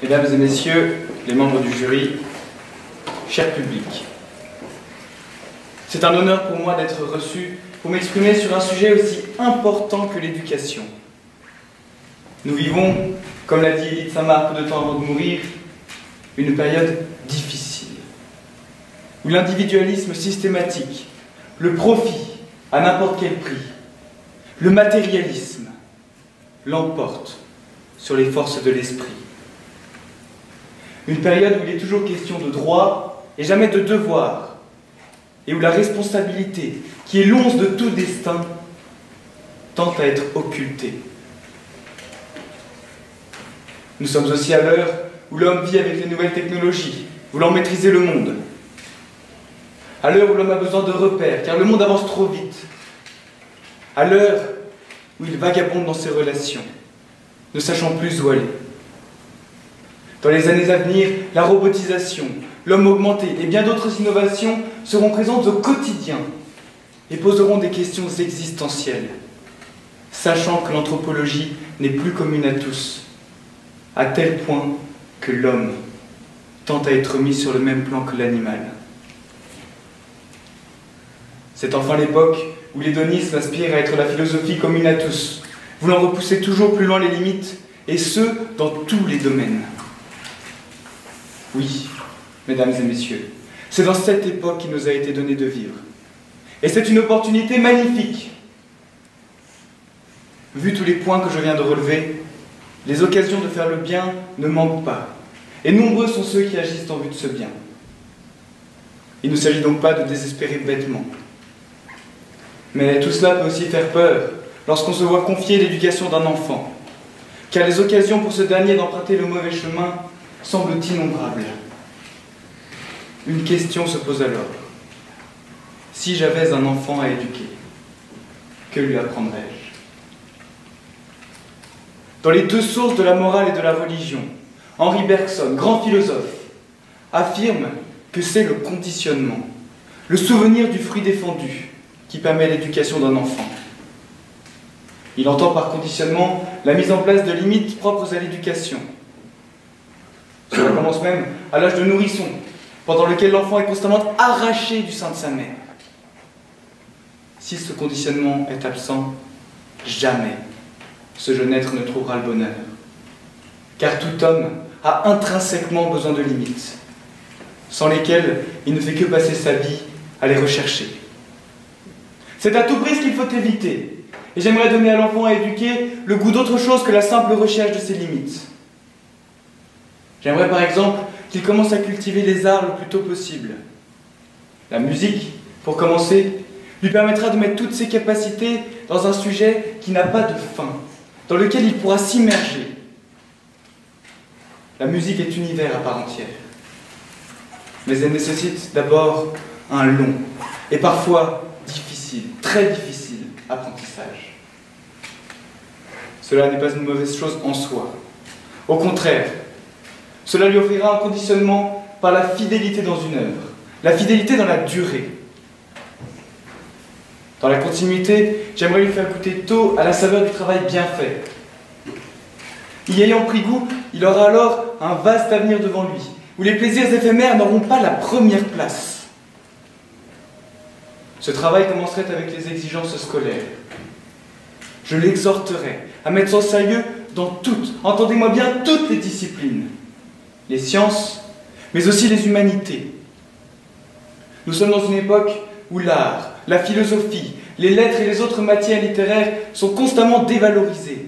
Mesdames et messieurs, les membres du jury, cher public, c'est un honneur pour moi d'être reçu pour m'exprimer sur un sujet aussi important que l'éducation. Nous vivons, comme l'a dit Édith Samar peu de temps avant de mourir, une période difficile, où l'individualisme systématique, le profit à n'importe quel prix, le matérialisme l'emporte sur les forces de l'esprit. Une période où il est toujours question de droit et jamais de devoir, et où la responsabilité, qui est l'once de tout destin, tend à être occultée. Nous sommes aussi à l'heure où l'homme vit avec les nouvelles technologies, voulant maîtriser le monde. À l'heure où l'homme a besoin de repères, car le monde avance trop vite. À l'heure où il vagabonde dans ses relations, ne sachant plus où aller. Dans les années à venir, la robotisation, l'homme augmenté et bien d'autres innovations seront présentes au quotidien et poseront des questions existentielles, sachant que l'anthropologie n'est plus commune à tous, à tel point que l'homme tend à être mis sur le même plan que l'animal. C'est enfin l'époque où l'hédonisme aspire à être la philosophie commune à tous, voulant repousser toujours plus loin les limites, et ce, dans tous les domaines. Oui, mesdames et messieurs, c'est dans cette époque qu'il nous a été donné de vivre. Et c'est une opportunité magnifique. Vu tous les points que je viens de relever, les occasions de faire le bien ne manquent pas, et nombreux sont ceux qui agissent en vue de ce bien. Il ne s'agit donc pas de désespérer bêtement. Mais tout cela peut aussi faire peur lorsqu'on se voit confier l'éducation d'un enfant, car les occasions pour ce dernier d'emprunter le mauvais chemin semblent innombrables. Une question se pose alors. Si j'avais un enfant à éduquer, que lui apprendrais-je? Dans les deux sources de la morale et de la religion, Henri Bergson, grand philosophe, affirme que c'est le conditionnement, le souvenir du fruit défendu, qui permet l'éducation d'un enfant. Il entend par conditionnement la mise en place de limites propres à l'éducation. Cela commence même à l'âge de nourrisson, pendant lequel l'enfant est constamment arraché du sein de sa mère. Si ce conditionnement est absent, jamais ce jeune être ne trouvera le bonheur. Car tout homme a intrinsèquement besoin de limites, sans lesquelles il ne fait que passer sa vie à les rechercher. C'est à tout prix ce qu'il faut éviter, et j'aimerais donner à l'enfant à éduquer le goût d'autre chose que la simple recherche de ses limites. J'aimerais par exemple qu'il commence à cultiver les arts le plus tôt possible. La musique, pour commencer, lui permettra de mettre toutes ses capacités dans un sujet qui n'a pas de fin, dans lequel il pourra s'immerger. La musique est univers à part entière, mais elle nécessite d'abord un long, et parfois difficile, très difficile apprentissage. Cela n'est pas une mauvaise chose en soi. Au contraire, cela lui offrira un conditionnement par la fidélité dans une œuvre, la fidélité dans la durée. Dans la continuité, j'aimerais lui faire goûter tôt à la saveur du travail bien fait. Y ayant pris goût, il aura alors un vaste avenir devant lui, où les plaisirs éphémères n'auront pas la première place. Ce travail commencerait avec les exigences scolaires. Je l'exhorterai à mettre son sérieux dans toutes, entendez-moi bien, toutes les disciplines. Les sciences, mais aussi les humanités. Nous sommes dans une époque où l'art, la philosophie, les lettres et les autres matières littéraires sont constamment dévalorisées.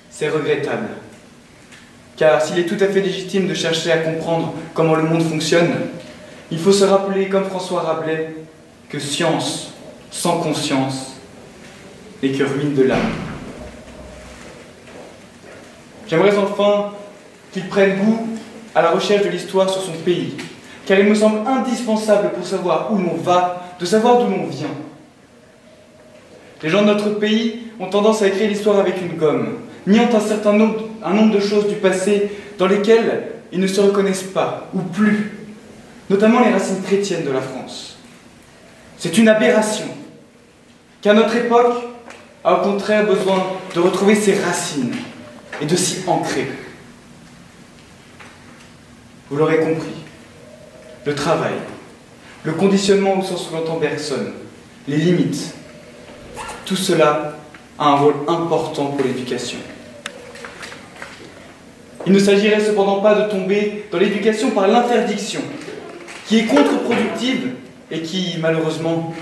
C'est regrettable, car s'il est tout à fait légitime de chercher à comprendre comment le monde fonctionne, il faut se rappeler, comme François Rabelais, que science sans conscience n'est que ruine de l'âme. J'aimerais enfin qu'il prenne goût à la recherche de l'histoire sur son pays, car il me semble indispensable pour savoir où l'on va, de savoir d'où l'on vient. Les gens de notre pays ont tendance à écrire l'histoire avec une gomme, niant un nombre de choses du passé dans lesquelles ils ne se reconnaissent pas, ou plus, notamment les racines chrétiennes de la France. C'est une aberration, car notre époque a au contraire besoin de retrouver ses racines et de s'y ancrer. Vous l'aurez compris, le travail, le conditionnement au sens où l'entend Bergson, les limites, tout cela a un rôle important pour l'éducation. Il ne s'agirait cependant pas de tomber dans l'éducation par l'interdiction, qui est contre-productive et qui, malheureusement,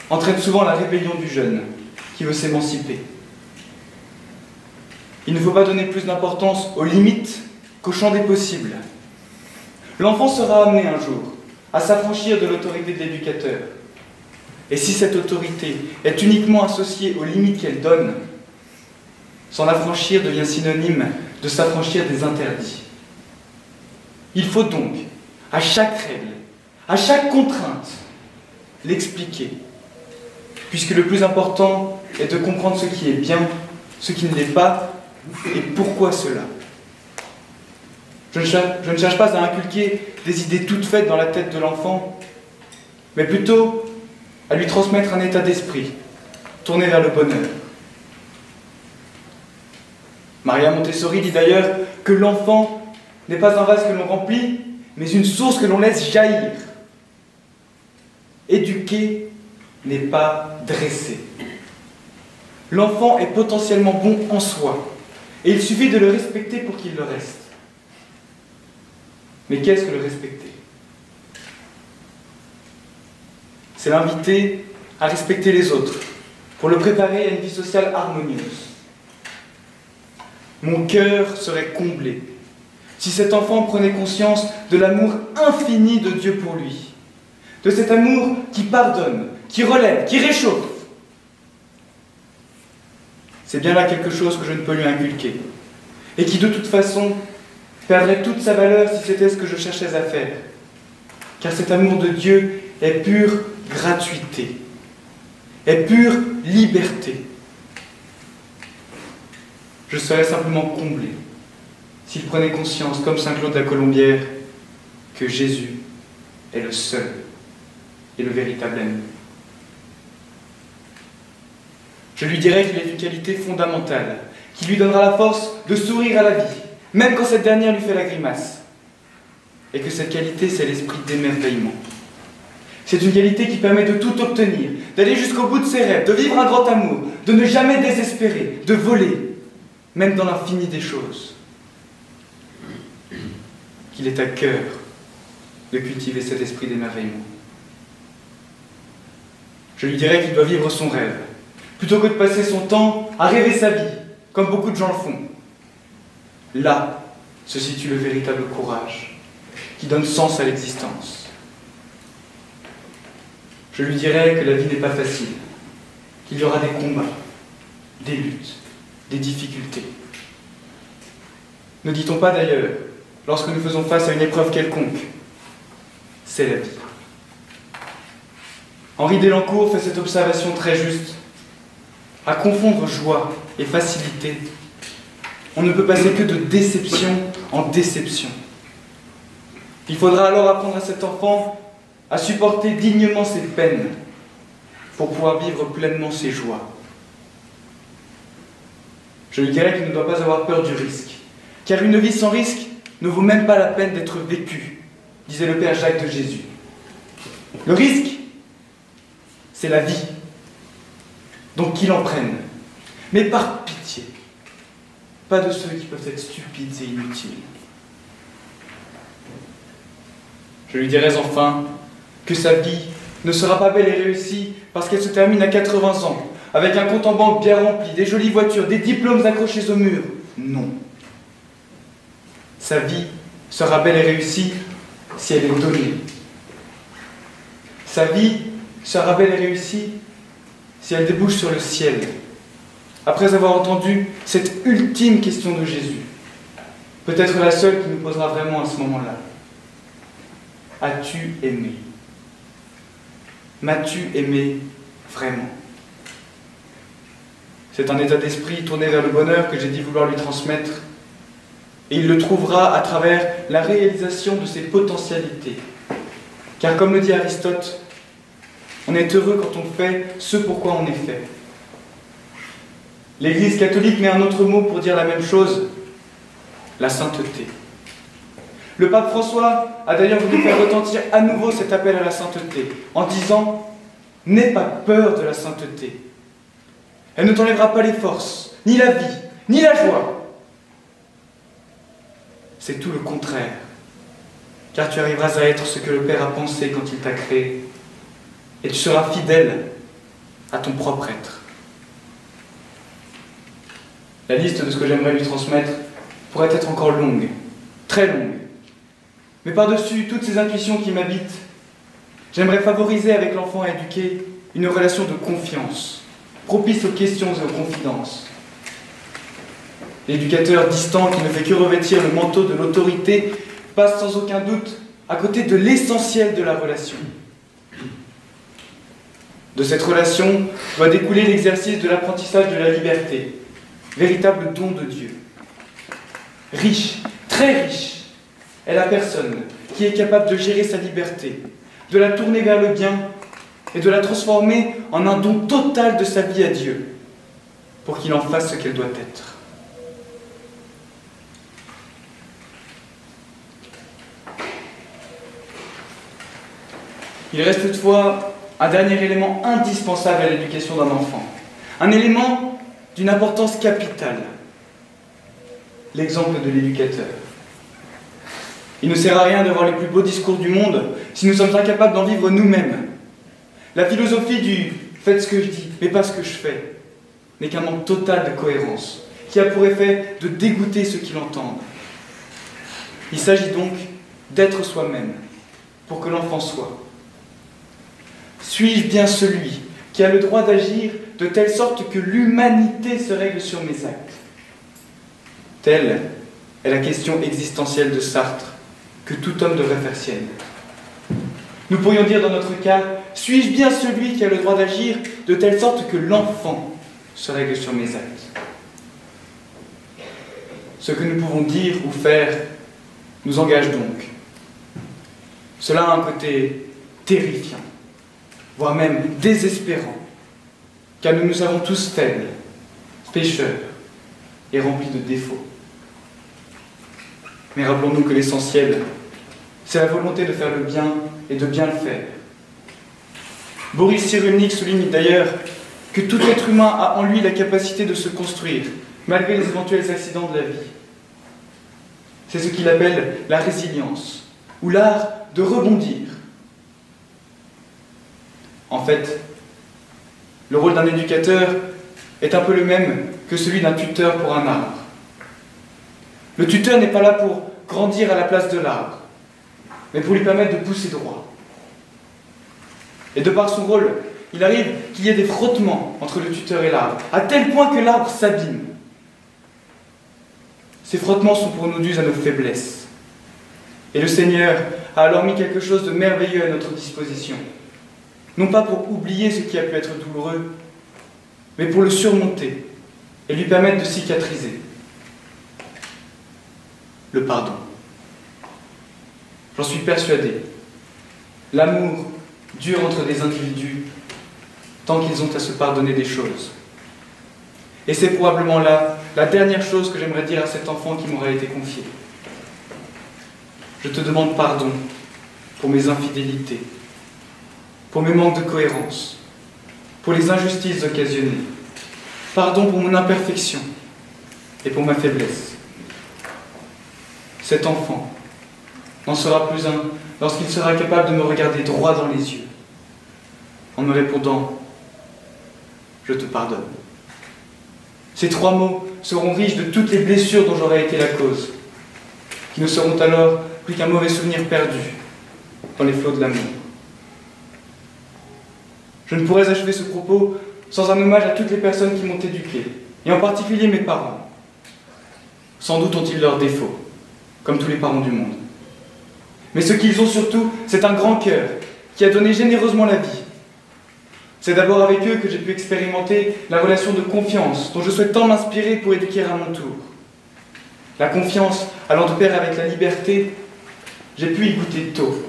entraîne souvent la rébellion du jeune, qui veut s'émanciper. Il ne faut pas donner plus d'importance aux limites qu'au champ des possibles. L'enfant sera amené un jour à s'affranchir de l'autorité de l'éducateur. Et si cette autorité est uniquement associée aux limites qu'elle donne, s'en affranchir devient synonyme de s'affranchir des interdits. Il faut donc, à chaque règle, à chaque contrainte, l'expliquer, puisque le plus important est de comprendre ce qui est bien, ce qui ne l'est pas, et pourquoi cela. Je ne cherche pas à inculquer des idées toutes faites dans la tête de l'enfant, mais plutôt à lui transmettre un état d'esprit, tourné vers le bonheur. Maria Montessori dit d'ailleurs que l'enfant n'est pas un vase que l'on remplit, mais une source que l'on laisse jaillir. Éduquer n'est pas dresser. L'enfant est potentiellement bon en soi, et il suffit de le respecter pour qu'il le reste. Mais qu'est-ce que le respecter? C'est l'inviter à respecter les autres, pour le préparer à une vie sociale harmonieuse. Mon cœur serait comblé si cet enfant prenait conscience de l'amour infini de Dieu pour lui, de cet amour qui pardonne, qui relève, qui réchauffe. C'est bien là quelque chose que je ne peux lui inculquer, et qui de toute façon perdrait toute sa valeur si c'était ce que je cherchais à faire, car cet amour de Dieu est pure gratuité, est pure liberté. Je serais simplement comblé s'il prenait conscience, comme saint Claude la Colombière, que Jésus est le seul et le véritable ami. Je lui dirais qu'il est une qualité fondamentale, qui lui donnera la force de sourire à la vie, même quand cette dernière lui fait la grimace. Et que cette qualité, c'est l'esprit d'émerveillement. C'est une qualité qui permet de tout obtenir, d'aller jusqu'au bout de ses rêves, de vivre un grand amour, de ne jamais désespérer, de voler, même dans l'infini des choses. Qu'il est à cœur de cultiver cet esprit d'émerveillement. Je lui dirais qu'il doit vivre son rêve, plutôt que de passer son temps à rêver sa vie, comme beaucoup de gens le font. Là se situe le véritable courage, qui donne sens à l'existence. Je lui dirais que la vie n'est pas facile, qu'il y aura des combats, des luttes, des difficultés. Ne dit-on pas d'ailleurs, lorsque nous faisons face à une épreuve quelconque, c'est la vie. Henri Delancourt fait cette observation très juste. À confondre joie et facilité, on ne peut passer que de déception en déception. Il faudra alors apprendre à cet enfant à supporter dignement ses peines pour pouvoir vivre pleinement ses joies. Je lui dirais qu'il ne doit pas avoir peur du risque, car une vie sans risque ne vaut même pas la peine d'être vécue, disait le Père Jacques de Jésus. Le risque, c'est la vie. Donc qu'il en prenne, mais par pitié, pas de ceux qui peuvent être stupides et inutiles. Je lui dirais enfin que sa vie ne sera pas belle et réussie parce qu'elle se termine à 80 ans, avec un compte en banque bien rempli, des jolies voitures, des diplômes accrochés au mur. Non. Sa vie sera belle et réussie si elle est donnée. Sa vie sera belle et réussie si elle débouche sur le ciel, après avoir entendu cette ultime question de Jésus, peut-être la seule qui nous posera vraiment à ce moment-là. As-tu aimé? M'as-tu aimé vraiment? C'est un état d'esprit tourné vers le bonheur que j'ai dit vouloir lui transmettre, et il le trouvera à travers la réalisation de ses potentialités. Car comme le dit Aristote, on est heureux quand on fait ce pourquoi on est fait. L'Église catholique met un autre mot pour dire la même chose, la sainteté. Le pape François a d'ailleurs voulu faire retentir à nouveau cet appel à la sainteté, en disant « N'aie pas peur de la sainteté. Elle ne t'enlèvera pas les forces, ni la vie, ni la joie. C'est tout le contraire, car tu arriveras à être ce que le Père a pensé quand il t'a créé, et tu seras fidèle à ton propre être. » La liste de ce que j'aimerais lui transmettre pourrait être encore longue, très longue. Mais par-dessus toutes ces intuitions qui m'habitent, j'aimerais favoriser avec l'enfant à éduquer une relation de confiance, propice aux questions et aux confidences. L'éducateur distant qui ne fait que revêtir le manteau de l'autorité passe sans aucun doute à côté de l'essentiel de la relation. De cette relation doit découler l'exercice de l'apprentissage de la liberté, véritable don de Dieu. Riche, très riche, est la personne qui est capable de gérer sa liberté, de la tourner vers le bien et de la transformer en un don total de sa vie à Dieu, pour qu'il en fasse ce qu'elle doit être. Il reste toutefois un dernier élément indispensable à l'éducation d'un enfant, un élément d'une importance capitale, l'exemple de l'éducateur. Il ne sert à rien d'avoir les plus beaux discours du monde si nous sommes incapables d'en vivre nous-mêmes. La philosophie du « faites ce que je dis, mais pas ce que je fais » n'est qu'un manque total de cohérence, qui a pour effet de dégoûter ceux qui l'entendent. Il s'agit donc d'être soi-même, pour que l'enfant soit. Suis-je bien celui qui a le droit d'agir de telle sorte que l'humanité se règle sur mes actes? Telle est la question existentielle de Sartre, que tout homme devrait faire sienne. Nous pourrions dire dans notre cas, suis-je bien celui qui a le droit d'agir de telle sorte que l'enfant se règle sur mes actes? Ce que nous pouvons dire ou faire nous engage donc. Cela a un côté terrifiant, voire même désespérant, car nous nous savons tous faibles, pécheurs et remplis de défauts. Mais rappelons-nous que l'essentiel, c'est la volonté de faire le bien et de bien le faire. Boris Cyrulnik souligne d'ailleurs que tout être humain a en lui la capacité de se construire, malgré les éventuels accidents de la vie. C'est ce qu'il appelle la résilience, ou l'art de rebondir. En fait, le rôle d'un éducateur est un peu le même que celui d'un tuteur pour un arbre. Le tuteur n'est pas là pour grandir à la place de l'arbre, mais pour lui permettre de pousser droit. Et de par son rôle, il arrive qu'il y ait des frottements entre le tuteur et l'arbre, à tel point que l'arbre s'abîme. Ces frottements sont pour nous dus à nos faiblesses. Et le Seigneur a alors mis quelque chose de merveilleux à notre disposition. Non pas pour oublier ce qui a pu être douloureux, mais pour le surmonter et lui permettre de cicatriser. Le pardon. J'en suis persuadé. L'amour dure entre des individus tant qu'ils ont à se pardonner des choses. Et c'est probablement là la dernière chose que j'aimerais dire à cet enfant qui m'aurait été confié. Je te demande pardon pour mes infidélités, pour mes manques de cohérence, pour les injustices occasionnées. Pardon pour mon imperfection et pour ma faiblesse. Cet enfant n'en sera plus un lorsqu'il sera capable de me regarder droit dans les yeux, en me répondant « Je te pardonne ». Ces trois mots seront riches de toutes les blessures dont j'aurais été la cause, qui ne seront alors plus qu'un mauvais souvenir perdu dans les flots de l'amour. Je ne pourrais achever ce propos sans un hommage à toutes les personnes qui m'ont éduqué, et en particulier mes parents. Sans doute ont-ils leurs défauts, comme tous les parents du monde. Mais ce qu'ils ont surtout, c'est un grand cœur qui a donné généreusement la vie. C'est d'abord avec eux que j'ai pu expérimenter la relation de confiance dont je souhaite tant m'inspirer pour éduquer à mon tour. La confiance allant de pair avec la liberté, j'ai pu y goûter tôt,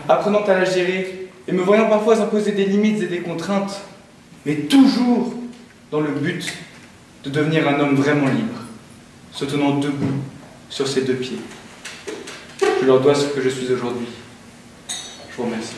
apprenant à la gérer et me voyant parfois imposer des limites et des contraintes, mais toujours dans le but de devenir un homme vraiment libre, se tenant debout sur ses deux pieds. Je leur dois ce que je suis aujourd'hui. Je vous remercie.